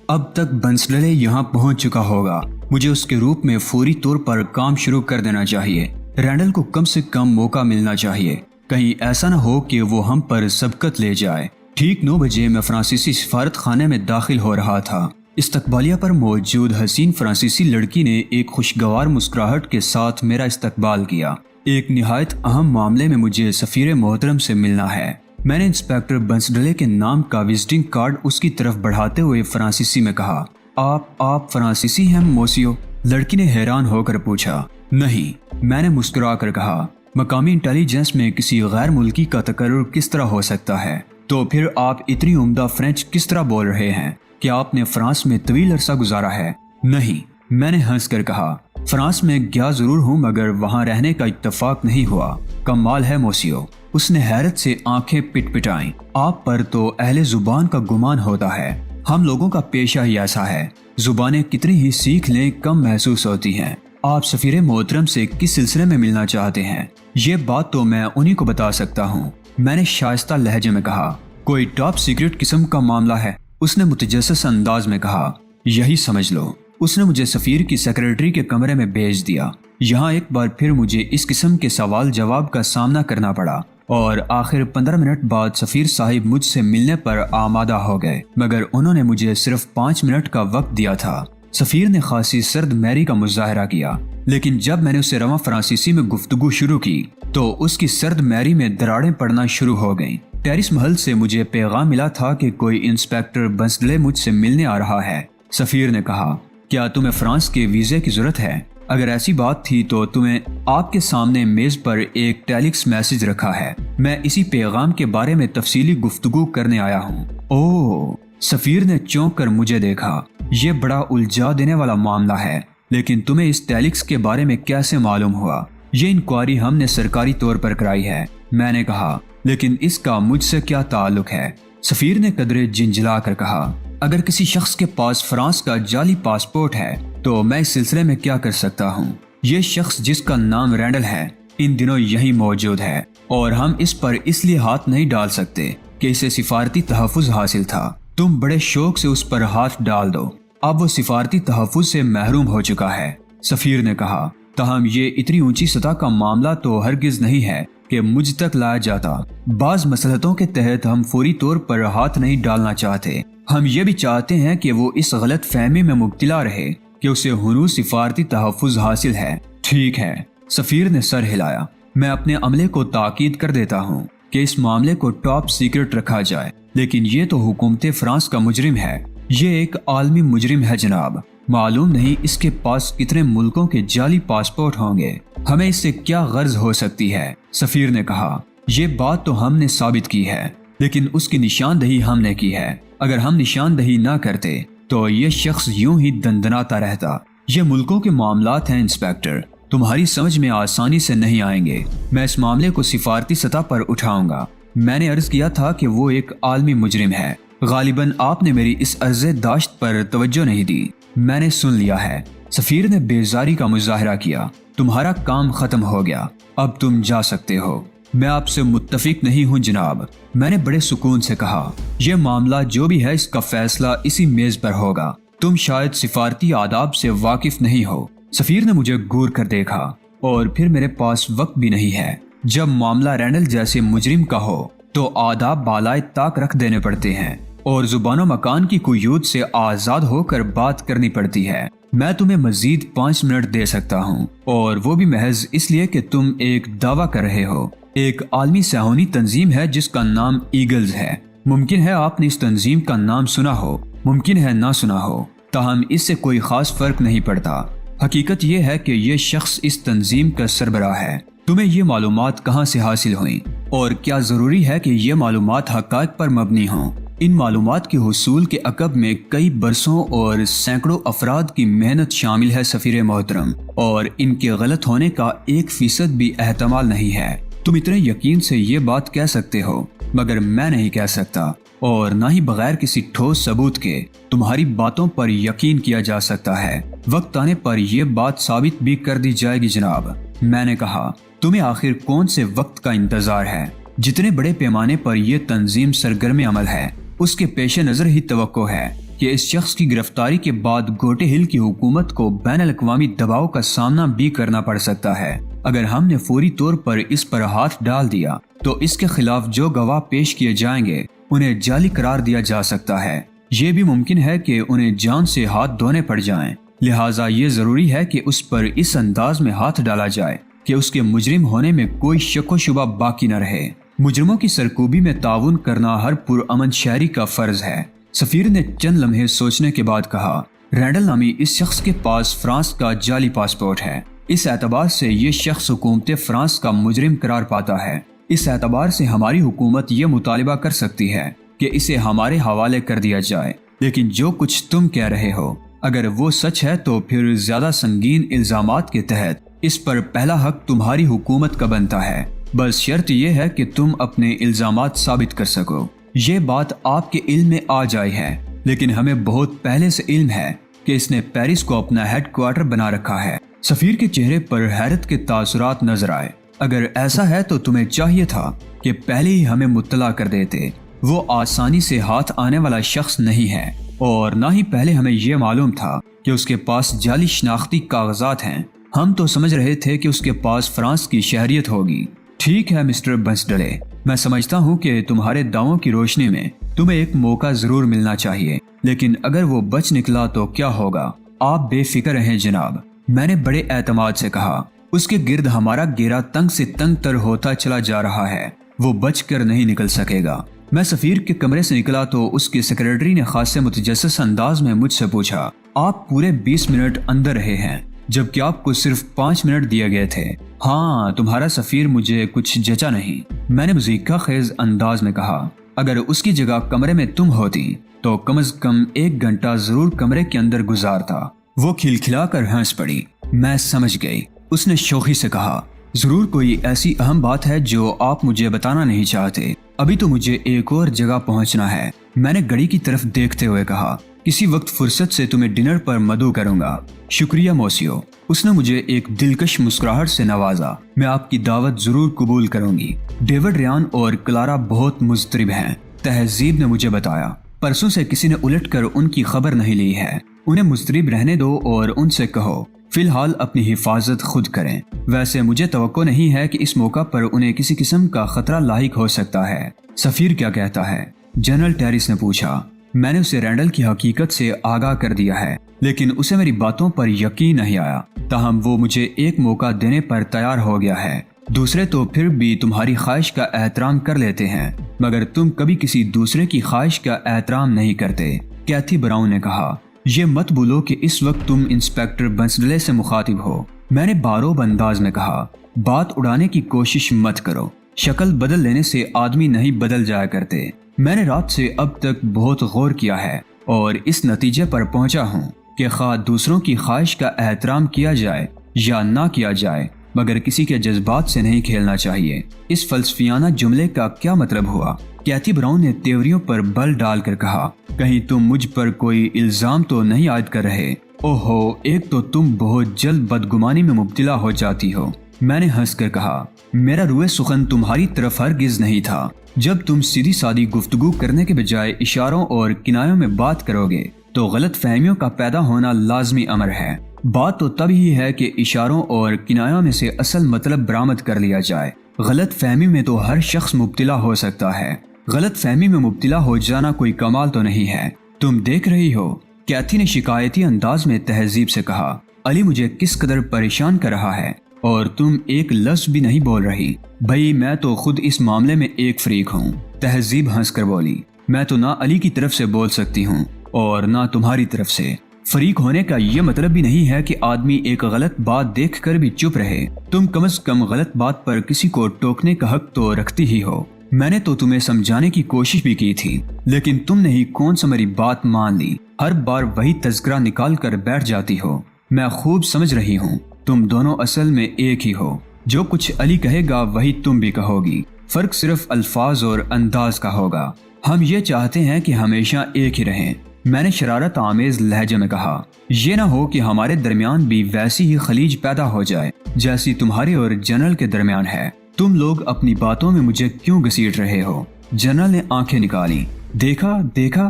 اب تک بنسلے یہاں پہنچ چکا ہوگا۔ مجھے اس کے روپ میں فوری طور پر کام شروع کر دینا چاہیے۔ رینڈل کو کم سے کم موقع ملنا چاہیے، کہیں ایسا نہ ہو کہ وہ ہم پر سبقت لے جائے۔ ٹھیک 9 بجے میں فرانسیسی سفارت خانے میں داخل ہو رہا تھا۔ استقبالیہ پر موجود حسین فرانسیسی لڑکی نے ایک خوشگوار مسکراہٹ کے ساتھ میرا استقبال کیا۔ ایک نہایت اہم معاملے میں مجھے سفیر محترم سے ملنا ہے۔ میں نے انسپیکٹر بنسڈلے کے نام کا وزٹنگ کارڈ اس کی طرف بڑھاتے ہوئے فرانسیسی میں کہا، آپ فرانسیسی ہیں موسیو؟ لڑکی نے حیران ہو کر پوچھا۔ نہیں، میں نے مسکرا کر کہا، مقامی انٹیلیجنس میں کسی غیر ملکی کا تقرر کس طرح ہو سکتا ہے؟ تو پھر آپ اتنی عمدہ فرینچ کس طرح بول رہے ہیں؟ کیا آپ نے فرانس میں طویل عرصہ گزارا ہے؟ نہیں، میں نے ہنس کر کہا، فرانس میں گیا ضرور ہوں مگر وہاں رہنے کا اتفاق نہیں ہوا۔ کمال ہے موسیو۔ اس نے حیرت سے آنکھیں پٹ پٹائیں۔ آپ پر تو اہل زبان کا گمان ہوتا ہے۔ ہم لوگوں کا پیشہ ہی ایسا ہے، زبانیں کتنی ہی سیکھ لیں کم محسوس ہوتی ہیں۔ آپ سفیر محترم سے کس سلسلے میں ملنا چاہتے ہیں؟ یہ بات تو میں انہی کو بتا سکتا ہوں، میں نے شائستہ لہجے میں کہا۔ کوئی ٹاپ سیکرٹ قسم کا معاملہ ہے؟ اس نے متجسس انداز میں کہا۔ یہی سمجھ لو۔ اس نے مجھے سفیر کی سیکرٹری کے کمرے میں بھیج دیا۔ یہاں ایک بار پھر مجھے اس قسم کے سوال جواب کا سامنا کرنا پڑا، اور آخر 15 منٹ بعد سفیر صاحب مجھ سے ملنے پر آمادہ ہو گئے، مگر انہوں نے مجھے صرف 5 منٹ کا وقت دیا تھا۔ سفیر نے خاصی سرد میری کا مظاہرہ کیا، لیکن جب میں نے اسے رواں فرانسیسی میں گفتگو شروع کی تو اس کی سرد میری میں دراڑیں پڑنا شروع ہو گئیں۔ پیرس محل سے مجھے پیغام ملا تھا کہ کوئی انسپیکٹر بنسڈلے مجھ سے ملنے آ رہا ہے۔ سفیر نے کہا، کیا تمہیں فرانس کے ویزے کی ضرورت ہے؟ اگر ایسی بات تھی تو تمہیں آپ کے سامنے میز پر ایک ٹیلیکس میسج رکھا ہے، میں اسی پیغام کے بارے میں تفصیلی گفتگو کرنے آیا ہوں۔ اوہ! سفیر نے چونک کر مجھے دیکھا۔ یہ بڑا الجھا دینے والا معاملہ ہے، لیکن تمہیں اس ٹیلیکس کے بارے میں کیسے معلوم ہوا؟ یہ انکوائری ہم نے سرکاری طور پر کرائی ہے، میں نے کہا، لیکن اس کا مجھ سے کیا تعلق ہے؟ سفیر نے قدرے جھنجھلا کر کہا، اگر کسی شخص کے پاس فرانس کا جعلی پاسپورٹ ہے تو میں اس سلسلے میں کیا کر سکتا ہوں؟ یہ شخص جس کا نام رینڈل ہے ان دنوں یہی موجود ہے، اور ہم اس پر اس لیے ہاتھ نہیں ڈال سکتے کہ اسے سفارتی تحفظ حاصل تھا۔ تم بڑے شوق سے اس پر ہاتھ ڈال دو، اب وہ سفارتی تحفظ سے محروم ہو چکا ہے۔ سفیر نے کہا، تاہم یہ اتنی اونچی سطح کا معاملہ تو ہرگز نہیں ہے کہ مجھ تک لایا جاتا۔ بعض مصلحتوں کے تحت ہم فوری طور پر ہاتھ نہیں ڈالنا چاہتے۔ ہم یہ بھی چاہتے ہیں کہ وہ اس غلط فہمی میں مبتلا رہے کہ اسے ہنوز سفارتی تحفظ حاصل ہے۔ ٹھیک ہے، سفیر نے سر ہلایا، میں اپنے عملے کو تاکید کر دیتا ہوں کہ اس معاملے کو ٹاپ سیکرٹ رکھا جائے، لیکن یہ تو حکومت فرانس کا مجرم ہے۔ یہ ایک عالمی مجرم ہے جناب، معلوم نہیں اس کے پاس کتنے ملکوں کے جعلی پاسپورٹ ہوں گے۔ ہمیں اس سے کیا غرض ہو سکتی ہے؟ سفیر نے کہا، یہ بات تو ہم نے ثابت کی ہے، لیکن اس کی نشاندہی ہم نے کی ہے۔ اگر ہم نشاندہی نہ کرتے تو یہ شخص یوں ہی دندناتا رہتا۔ یہ ملکوں کے معاملات ہیں انسپیکٹر، تمہاری سمجھ میں آسانی سے نہیں آئیں گے۔ میں اس معاملے کو سفارتی سطح پر اٹھاؤں گا۔ میں نے عرض کیا تھا کہ وہ ایک عالمی مجرم ہے۔ غالباً آپ نے میری اس عرض داشت پر توجہ نہیں دی۔ میں نے سن لیا ہے۔ سفیر نے بیزاری کا مظاہرہ کیا۔ تمہارا کام ختم ہو گیا، اب تم جا سکتے ہو۔ میں آپ سے متفق نہیں ہوں جناب، میں نے بڑے سکون سے کہا۔ یہ معاملہ جو بھی ہے اس کا فیصلہ اسی میز پر ہوگا۔ تم شاید سفارتی آداب سے واقف نہیں ہو۔ سفیر نے مجھے گور کر دیکھا، اور پھر میرے پاس وقت بھی نہیں ہے۔ جب معاملہ رینڈل جیسے مجرم کا ہو تو آداب بالائے طاق رکھ دینے پڑتے ہیں، اور زبان و مکان کی قیود سے آزاد ہو کر بات کرنی پڑتی ہے۔ میں تمہیں مزید 5 منٹ دے سکتا ہوں، اور وہ بھی محض اس لیے کہ تم ایک دعویٰ کر رہے ہو۔ ایک عالمی صہیونی تنظیم ہے جس کا نام ایگلز ہے۔ ممکن ہے آپ نے اس تنظیم کا نام سنا ہو، ممکن ہے نہ سنا ہو، تاہم اس سے کوئی خاص فرق نہیں پڑتا۔ حقیقت یہ ہے کہ یہ شخص اس تنظیم کا سربراہ ہے۔ تمہیں یہ معلومات کہاں سے حاصل ہوئیں، اور کیا ضروری ہے کہ یہ معلومات حقائق پر مبنی ہوں؟ ان معلومات کے حصول کے عقب میں کئی برسوں اور سینکڑوں افراد کی محنت شامل ہے سفیر محترم، اور ان کے غلط ہونے کا 1% بھی احتمال نہیں ہے۔ تم اتنے یقین سے یہ بات کہہ سکتے ہو، مگر میں نہیں کہہ سکتا، اور نہ ہی بغیر کسی ٹھوس ثبوت کے تمہاری باتوں پر یقین کیا جا سکتا ہے۔ وقت آنے پر یہ بات ثابت بھی کر دی جائے گی جناب۔ میں نے کہا، تمہیں آخر کون سے وقت کا انتظار ہے؟ جتنے بڑے پیمانے پر یہ تنظیم سرگرم عمل ہے، اس کے پیش نظر ہی توقع ہے کہ اس شخص کی گرفتاری کے بعد گوٹے ہل کی حکومت کو بین الاقوامی دباؤ کا سامنا بھی کرنا پڑ سکتا ہے۔ اگر ہم نے فوری طور پر اس پر ہاتھ ڈال دیا تو اس کے خلاف جو گواہ پیش کیے جائیں گے انہیں جعلی قرار دیا جا سکتا ہے۔ یہ بھی ممکن ہے کہ انہیں جان سے ہاتھ دھونے پڑ جائیں، لہٰذا یہ ضروری ہے کہ اس پر اس انداز میں ہاتھ ڈالا جائے کہ اس کے مجرم ہونے میں کوئی شک و شبہ باقی نہ رہے۔ مجرموں کی سرکوبی میں تعاون کرنا ہر پرامن شہری کا فرض ہے۔ سفیر نے چند لمحے سوچنے کے بعد کہا، رینڈل نامی اس شخص کے پاس فرانس کا جعلی پاسپورٹ ہے۔ اس اعتبار سے یہ شخص حکومت فرانس کا مجرم قرار پاتا ہے۔ اس اعتبار سے ہماری حکومت یہ مطالبہ کر سکتی ہے کہ اسے ہمارے حوالے کر دیا جائے۔ لیکن جو کچھ تم کہہ رہے ہو اگر وہ سچ ہے تو پھر زیادہ سنگین الزامات کے تحت اس پر پہلا حق تمہاری حکومت کا بنتا ہے۔ بس شرط یہ ہے کہ تم اپنے الزامات ثابت کر سکو۔ یہ بات آپ کے علم میں آ جائی ہے، لیکن ہمیں بہت پہلے سے علم ہے کہ اس نے پیرس کو اپنا ہیڈ کوارٹر بنا رکھا ہے۔ سفیر کے چہرے پر حیرت کے تاثرات نظر آئے۔ اگر ایسا ہے تو تمہیں چاہیے تھا کہ پہلے ہی ہمیں مطلع کر دیتے۔ وہ آسانی سے ہاتھ آنے والا شخص نہیں ہے، اور نہ ہی پہلے ہمیں یہ معلوم تھا کہ اس کے پاس جعلی شناختی کاغذات ہیں۔ ہم تو سمجھ رہے تھے کہ اس کے پاس فرانس کی شہریت ہوگی۔ ٹھیک ہے مسٹر بنسڈلے، میں سمجھتا ہوں کہ تمہارے دعووں کی روشنی میں تمہیں ایک موقع ضرور ملنا چاہیے، لیکن اگر وہ بچ نکلا تو کیا ہوگا؟ آپ بے فکر رہیں جناب، میں نے بڑے اعتماد سے کہا۔ اس کے گرد ہمارا گھیرا تنگ سے تنگ تر ہوتا چلا جا رہا ہے، وہ بچ کر نہیں نکل سکے گا۔ میں سفیر کے کمرے سے نکلا تو اس کی سیکریٹری نے خاصے متجسس انداز میں مجھ سے پوچھا، آپ پورے 20 منٹ اندر رہے ہیں جبکہ آپ کو صرف 5 منٹ دیے گئے تھے۔ ہاں، تمہارا سفیر مجھے کچھ جچا نہیں، میں نے مذیقہ خیز انداز میں کہا۔ اگر اس کی جگہ کمرے میں تم ہوتی تو کم از کم 1 گھنٹہ ضرور کمرے کے اندر گزارتا۔ وہ کھلکھلا کر ہنس پڑی۔ میں سمجھ گئی، اس نے شوخی سے کہا، ضرور کوئی ایسی اہم بات ہے جو آپ مجھے بتانا نہیں چاہتے۔ ابھی تو مجھے ایک اور جگہ پہنچنا ہے۔ میں نے گھڑی کی طرف دیکھتے ہوئے کہا، کسی وقت فرصت سے تمہیں ڈنر پر مدعو کروں گا۔ شکریہ موسیو، اس نے مجھے ایک دلکش مسکراہٹ سے نوازا۔ میں آپ کی دعوت ضرور قبول کروں گی۔ ڈیوڈ ریان اور کلارا بہت مضطرب ہیں، تہذیب نے مجھے بتایا۔ پرسوں سے کسی نے الٹ کر ان کی خبر نہیں لی ہے۔ انہیں مضطرب رہنے دو اور ان سے کہو فی الحال اپنی حفاظت خود کریں۔ ویسے مجھے توقع نہیں ہے کہ اس موقع پر انہیں کسی قسم کا خطرہ لاحق ہو سکتا ہے۔ سفیر کیا کہتا ہے؟ جنرل ٹیریس نے پوچھا۔ میں نے اسے رینڈل کی حقیقت سے آگاہ کر دیا ہے، لیکن اسے میری باتوں پر یقین نہیں آیا۔ تاہم وہ مجھے ایک موقع دینے پر تیار ہو گیا ہے۔ دوسرے تو پھر بھی تمہاری خواہش کا احترام کر لیتے ہیں، مگر تم کبھی کسی دوسرے کی خواہش کا احترام نہیں کرتے، کیتھی براؤن نے کہا۔ یہ مت بھولو کہ اس وقت تم انسپیکٹر بنسڈلے سے مخاطب ہو، میں نے باروب انداز میں کہا۔ بات اڑانے کی کوشش مت کرو، شکل بدل لینے سے آدمی نہیں بدل جایا کرتے۔ میں نے رات سے اب تک بہت غور کیا ہے اور اس نتیجے پر پہنچا ہوں کہ خواہ دوسروں کی خواہش کا احترام کیا جائے یا نہ کیا جائے، مگر کسی کے جذبات سے نہیں کھیلنا چاہیے۔ اس فلسفیانہ جملے کا کیا مطلب ہوا؟ کیتھی براؤن نے تیوریوں پر بل ڈال کر کہا، کہیں تم مجھ پر کوئی الزام تو نہیں عائد کر رہے؟ اوہو، ایک تو تم بہت جلد بدگمانی میں مبتلا ہو جاتی ہو، میں نے ہنس کر کہا۔ میرا روئے سخن تمہاری طرف ہرگز نہیں تھا۔ جب تم سیدھی سادی گفتگو کرنے کے بجائے اشاروں اور کنایوں میں بات کرو گے تو غلط فہمیوں کا پیدا ہونا لازمی امر ہے۔ بات تو تب ہی ہے کہ اشاروں اور کنایوں میں سے اصل مطلب برآمد کر لیا جائے۔ غلط فہمی میں تو ہر شخص مبتلا ہو سکتا ہے۔ غلط فہمی میں مبتلا ہو جانا کوئی کمال تو نہیں ہے۔ تم دیکھ رہی ہو، کیتھی نے شکایتی انداز میں تہذیب سے کہا، علی مجھے کس قدر پریشان کر رہا ہے اور تم ایک لفظ بھی نہیں بول رہی۔ بھائی میں تو خود اس معاملے میں ایک فریق ہوں، تہذیب ہنس کر بولی۔ میں تو نہ علی کی طرف سے بول سکتی ہوں اور نہ تمہاری طرف سے۔ فریق ہونے کا یہ مطلب بھی نہیں ہے کہ آدمی ایک غلط بات دیکھ کر بھی چپ رہے۔ تم کم از کم غلط بات پر کسی کو ٹوکنے کا حق تو رکھتی ہی ہو۔ میں نے تو تمہیں سمجھانے کی کوشش بھی کی تھی، لیکن تم نے ہی کون سا میری بات مان لی۔ ہر بار وہی تذکرہ نکال کر بیٹھ جاتی ہو۔ میں خوب سمجھ رہی ہوں، تم دونوں اصل میں ایک ہی ہو۔ جو کچھ علی کہے گا وہی تم بھی کہو گی، فرق صرف الفاظ اور انداز کا ہوگا۔ ہم یہ چاہتے ہیں کہ ہمیشہ ایک ہی رہیں، میں نے شرارت آمیز لہجے میں کہا۔ یہ نہ ہو کہ ہمارے درمیان بھی ویسی ہی خلیج پیدا ہو جائے جیسی تمہارے اور جنرل کے درمیان ہے۔ تم لوگ اپنی باتوں میں مجھے کیوں گھسیٹ رہے ہو؟ جنرل نے آنکھیں نکالی۔ دیکھا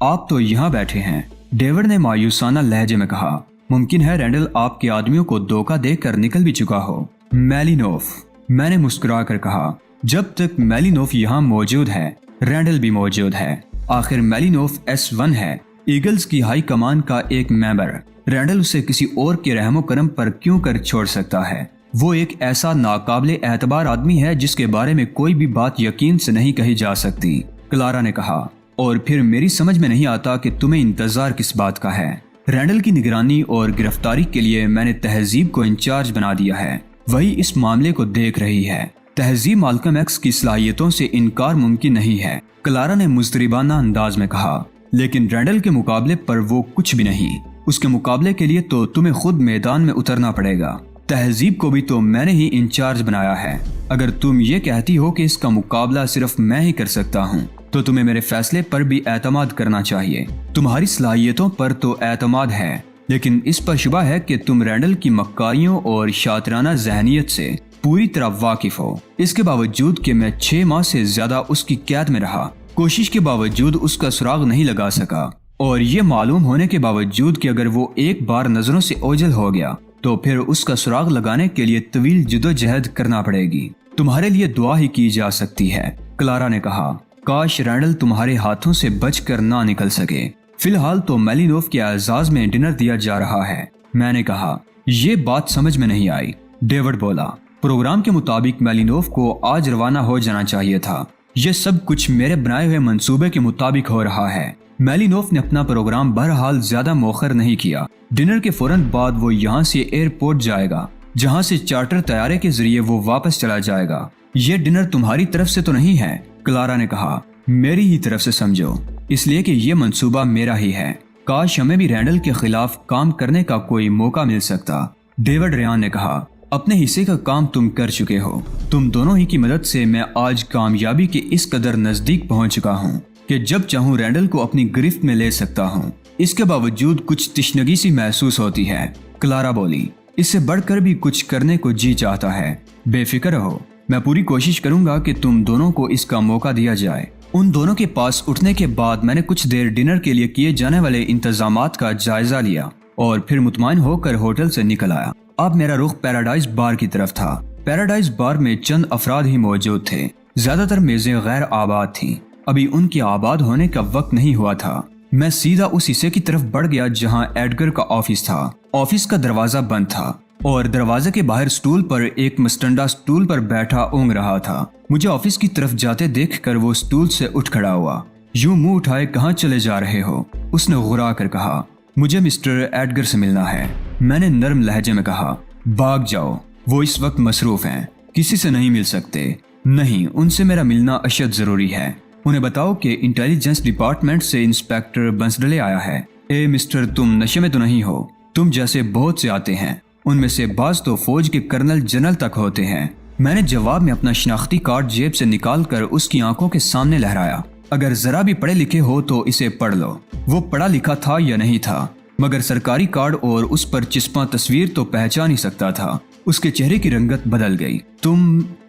آپ تو یہاں بیٹھے ہیں، ڈیوڈ نے مایوسانہ لہجے میں کہا۔ ممکن ہے رینڈل آپ کے آدمیوں کو دھوکہ دے کر نکل بھی چکا ہو۔ میلینوف، میں نے مسکرا کر کہا، جب تک میلینوف یہاں موجود ہے رینڈل بھی موجود ہے۔ آخر میلینوف S1 ہے، ایگلز کی ہائی کمان کا ایک ممبر۔ رینڈل اسے کسی اور کے رحم و کرم پر کیوں کر چھوڑ سکتا ہے؟ وہ ایک ایسا ناقابل اعتبار آدمی ہے جس کے بارے میں کوئی بھی بات یقین سے نہیں کہی جا سکتی، کلارا نے کہا۔ اور پھر میری سمجھ میں نہیں آتا کہ تمہیں انتظار کس بات کا ہے۔ رینڈل کی نگرانی اور گرفتاری کے لیے میں نے تہذیب کو انچارج بنا دیا ہے، وہی اس معاملے کو دیکھ رہی ہے۔ تہذیب مالکم ایکس کی صلاحیتوں سے انکار ممکن نہیں ہے، کلارا نے مضطربانہ انداز میں کہا، لیکن رینڈل کے مقابلے پر وہ کچھ بھی نہیں۔ اس کے مقابلے کے لیے تو تمہیں خود میدان میں اترنا پڑے گا۔ تہذیب کو بھی تو میں نے ہی انچارج بنایا ہے۔ اگر تم یہ کہتی ہو کہ اس کا مقابلہ صرف میں ہی کر سکتا ہوں تو تمہیں میرے فیصلے پر بھی اعتماد کرنا چاہیے۔ تمہاری صلاحیتوں پر تو اعتماد ہے، لیکن اس پر شبہ ہے کہ تم رینڈل کی مکاریوں اور شاطرانہ ذہنیت سے پوری طرح واقف ہو۔ اس کے باوجود کہ میں 6 ماہ سے زیادہ اس کی قید میں رہا، کوشش کے باوجود اس کا سراغ نہیں لگا سکا، اور یہ معلوم ہونے کے باوجود کہ اگر وہ ایک بار نظروں سے اوجھل ہو گیا تو پھر اس کا سراغ لگانے کے لیے طویل جدوجہد کرنا پڑے گی۔ تمہارے لیے دعا ہی کی جا سکتی ہے، کلارا نے کہا۔ کاش رینڈل تمہارے ہاتھوں سے بچ کر نہ نکل سکے۔ فی الحال تو میلینوف کے اعزاز میں ڈنر دیا جا رہا ہے، میں نے کہا۔ یہ بات سمجھ میں نہیں آئی، ڈیوڈ بولا۔ پروگرام کے مطابق میلینوف کو آج روانہ ہو جانا چاہیے تھا۔ یہ سب کچھ میرے بنائے ہوئے منصوبے کے مطابق ہو رہا ہے۔ میلینوف نے اپنا پروگرام بہرحال زیادہ مؤخر نہیں کیا۔ ڈنر کے فوراً بعد وہ یہاں سے ایئرپورٹ جائے گا، جہاں سے چارٹر طیارے کے ذریعے وہ واپس چلا جائے گا۔ یہ ڈنر تمہاری طرف سے تو نہیں ہے، کلارا نے کہا۔ میری ہی طرف سے سمجھو، اس لیے کہ یہ منصوبہ میرا ہی ہے۔ کاش ہمیں بھی رینڈل کے خلاف کام کرنے کا کوئی موقع مل سکتا، ڈیوڈ ریان نے کہا۔ اپنے حصے کا کام تم کر چکے ہو۔ تم دونوں ہی کی مدد سے میں آج کامیابی کے اس قدر نزدیک پہنچ چکا ہوں کہ جب چاہوں رینڈل کو اپنی گرفت میں لے سکتا ہوں۔ اس کے باوجود کچھ تشنگی سی محسوس ہوتی ہے، کلارا بولی۔ اس سے بڑھ کر بھی کچھ کرنے کو جی چاہتا ہے۔ بے فکر رہو، میں پوری کوشش کروں گا کہ تم دونوں کو اس کا موقع دیا جائے۔ ان دونوں کے پاس اٹھنے کے بعد میں نے کچھ دیر ڈنر کے لیے کیے جانے والے انتظامات کا جائزہ لیا اور پھر مطمئن ہو کر ہوٹل سے نکل آیا۔ اب میرا رخ پیراڈائز بار کی طرف تھا۔ پیراڈائز بار میں چند افراد ہی موجود تھے، زیادہ تر میزیں غیر آباد تھیں۔ ابھی ان کے آباد ہونے کا وقت نہیں ہوا تھا۔ میں سیدھا اس حصے کی طرف بڑھ گیا جہاں ایڈگر کا آفس تھا۔ آفس کا دروازہ بند تھا اور دروازے کے باہر سٹول پر ایک مسٹنڈا سٹول پر بیٹھا اونگ رہا تھا۔ مجھے آفس کی طرف جاتے دیکھ کر وہ سٹول سے اٹھ کھڑا ہوا۔ یوں منہ اٹھائے کہاں چلے جا رہے ہو؟ اس نے غرا کر کہا۔ مجھے مسٹر ایڈگر سے ملنا ہے، میں نے نرم لہجے میں کہا۔ بھاگ جاؤ، وہ اس وقت مصروف ہیں، کسی سے نہیں مل سکتے۔ نہیں، ان سے میرا ملنا اشد ضروری ہے۔ انہیں بتاؤ کہ انٹیلیجنس ڈپارٹمنٹ سے انسپیکٹر بنسڈلے آیا ہے۔ اے مسٹر، تم نشے میں تو نہیں ہو؟ تم جیسے بہت سے آتے ہیں، ان میں سے بعض تو فوج کے کرنل جنرل تک ہوتے ہیں۔ میں نے جواب میں اپنا شناختی کارڈ جیب سے نکال کر اس کی آنکھوں کے سامنے لہرایا۔ اگر ذرا بھی پڑھے لکھے ہو تو اسے پڑھ لو۔ وہ پڑھا لکھا تھا یا نہیں تھا، مگر سرکاری کارڈ اور اس پر چسپاں تصویر تو پہچان ہی سکتا تھا۔ اس کے چہرے کی رنگت بدل گئی۔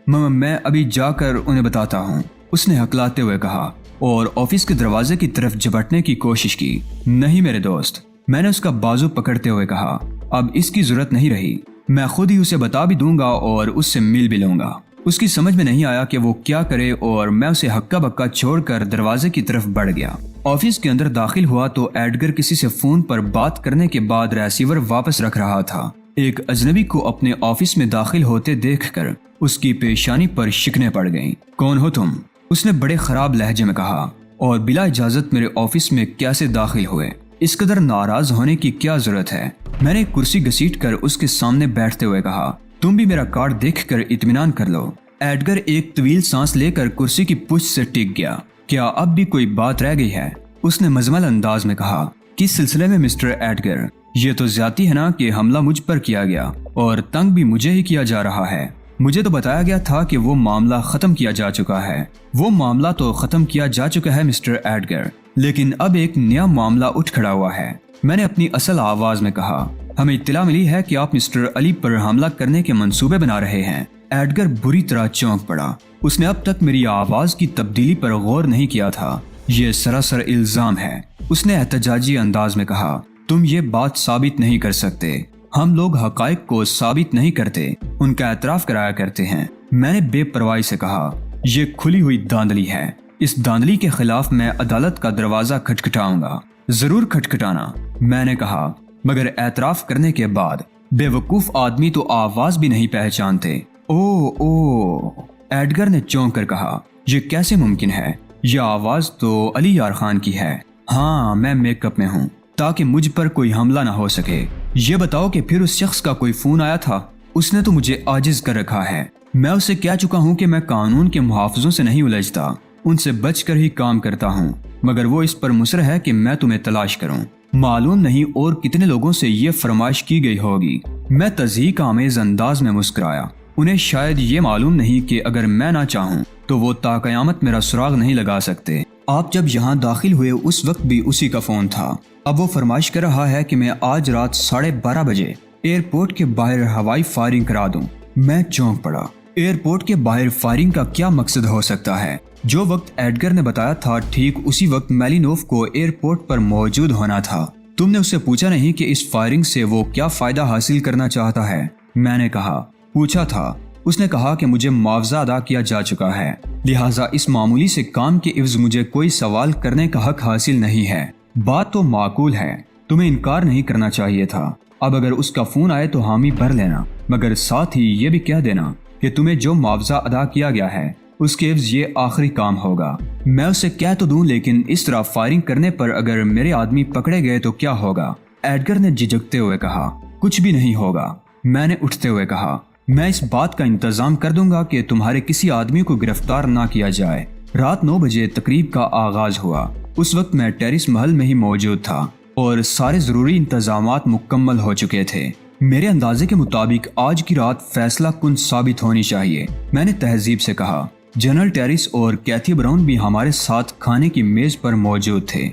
میں ابھی جا کر انہیں بتاتا ہوں، اس نے ہکلاتے ہوئے کہا اور آفس کے دروازے کی طرف جھپٹنے کی کوشش کی۔ نہیں میرے دوست، میں نے اس کا بازو پکڑتے ہوئے کہا، اب اس کی ضرورت نہیں رہی، میں خود ہی اسے بتا بھی دوں گا اور اس سے مل بھی لوں گا۔ اس کی سمجھ میں نہیں آیا کہ وہ کیا کرے اور میں اسے ہکا بکا چھوڑ کر دروازے کی طرف بڑھ گیا۔ آفس کے اندر داخل ہوا تو ایڈگر کسی سے فون پر بات کرنے کے بعد ریسیور واپس رکھ رہا تھا۔ ایک اجنبی کو اپنے آفس میں داخل ہوتے دیکھ کر اس کی پیشانی پر شکنیں پڑ گئیں۔ کون ہو تم؟ اس نے بڑے خراب لہجے میں کہا، اور بلا اجازت میرے آفس میں کیسے داخل ہوئے؟ اس قدر ناراض ہونے کی کیا ضرورت ہے؟ میں نے کرسی گھسیٹ کر اس کے سامنے بیٹھتے ہوئے کہا، تم بھی میرا کارڈ دیکھ کر اطمینان کر لو۔ ایڈگر ایک طویل سانس لے کر کرسی کی پشت سے ٹک گیا۔ کیا اب بھی کوئی بات رہ گئی ہے؟ اس نے مزمل انداز میں کہا۔ کس سلسلے میں مسٹر ایڈگر؟ یہ تو زیادتی ہے نا کہ حملہ مجھ پر کیا گیا اور تنگ بھی مجھے ہی کیا جا رہا ہے۔ مجھے تو بتایا گیا تھا کہ وہ معاملہ ختم کیا جا چکا ہے۔ وہ معاملہ تو ختم کیا جا چکا ہے مسٹر ایڈگر، لیکن اب ایک نیا معاملہ اٹھ کھڑا ہوا ہے۔ میں نے اپنی اصل آواز میں کہا، ہمیں اطلاع ملی ہے کہ آپ مسٹر علی پر حملہ کرنے کے منصوبے بنا رہے ہیں۔ ایڈگر بری طرح چونک پڑا۔ اس نے اب تک میری آواز کی تبدیلی پر غور نہیں کیا تھا۔ یہ سراسر الزام ہے۔ اس نے احتجاجی انداز میں کہا، تم یہ بات ثابت نہیں کر سکتے، ہم لوگ حقائق کو ثابت نہیں کرتے، ان کا اعتراف کرایا کرتے ہیں۔ میں نے بے پرواہی سے کہا، یہ کھلی ہوئی دھاندلی ہے، اس دھاندلی کے خلاف میں عدالت کا دروازہ کھٹکھٹاؤں گا۔ ضرور کھٹکھٹانا، میں نے کہا، مگر اعتراف کرنے کے بعد بے وقوف آدمی تو آواز بھی نہیں پہچانتے۔ او ایڈگر نے چونک کر کہا، یہ کیسے ممکن ہے؟ یہ آواز تو علی یار خان کی ہے۔ ہاں، میں میک اپ میں ہوں تاکہ مجھ پر کوئی حملہ نہ ہو سکے۔ یہ بتاؤ کہ پھر اس شخص کا کوئی فون آیا تھا؟ اس نے تو مجھے عاجز کر رکھا ہے۔ میں اسے کہہ چکا ہوں کہ میں قانون کے محافظوں سے نہیں الجھتا، ان سے بچ کر ہی کام کرتا ہوں، مگر وہ اس پر مصر ہے کہ میں تمہیں تلاش کروں۔ معلوم نہیں اور کتنے لوگوں سے یہ فرمائش کی گئی ہوگی۔ میں تضحیک آمیز انداز میں مسکرایا۔ انہیں شاید یہ معلوم نہیں کہ اگر میں نہ چاہوں تو وہ تا قیامت میرا سراغ نہیں لگا سکتے۔ آپ جب یہاں داخل ہوئے اس وقت بھی اسی کا فون تھا۔ اب وہ فرمائش کر رہا ہے کہ میں آج رات 12:30 بجے ایئرپورٹ کے باہر ہوائی فائرنگ کرا دوں۔ میں چونک پڑا۔ ایئرپورٹ کے باہر فائرنگ کا کیا مقصد ہو سکتا ہے؟ جو وقت ایڈگر نے بتایا تھا ٹھیک اسی وقت میلینوف کو ایئرپورٹ پر موجود ہونا تھا۔ تم نے اس سے پوچھا نہیں کہ اس فائرنگ سے وہ کیا فائدہ حاصل کرنا چاہتا ہے؟ میں نے کہا، پوچھا تھا۔ اس نے کہا کہ مجھے معاوضہ ادا کیا جا چکا ہے، لہٰذا اس معمولی سے کام کے عوض مجھے کوئی سوال کرنے کا حق حاصل نہیں ہے۔ بات تو معقول ہے، تمہیں انکار نہیں کرنا چاہیے تھا۔ اب اگر اس کا فون آئے تو حامی بھر لینا، مگر ساتھ ہی یہ بھی کہہ دینا کہ تمہیں جو معاوضہ ادا کیا گیا ہے اس کے عوض یہ آخری کام ہوگا۔ میں اسے کہہ تو دوں، لیکن اس طرح فائرنگ کرنے پر اگر میرے آدمی پکڑے گئے تو کیا ہوگا؟ ایڈگر نے جھجکتے ہوئے کہا، کچھ بھی نہیں ہوگا۔ میں نے اٹھتے ہوئے کہا، میں اس بات کا انتظام کر دوں گا کہ تمہارے کسی آدمی کو گرفتار نہ کیا جائے۔ رات 9 بجے تقریب کا آغاز ہوا۔ اس وقت میں ٹیرس محل میں ہی موجود تھا اور سارے ضروری انتظامات مکمل ہو چکے تھے۔ میرے اندازے کے مطابق آج کی رات فیصلہ کن ثابت ہونی چاہیے۔ میں نے تہذیب سے کہا۔ جنرل ٹیرس اور کیتھی براؤن بھی ہمارے ساتھ کھانے کی میز پر موجود تھے۔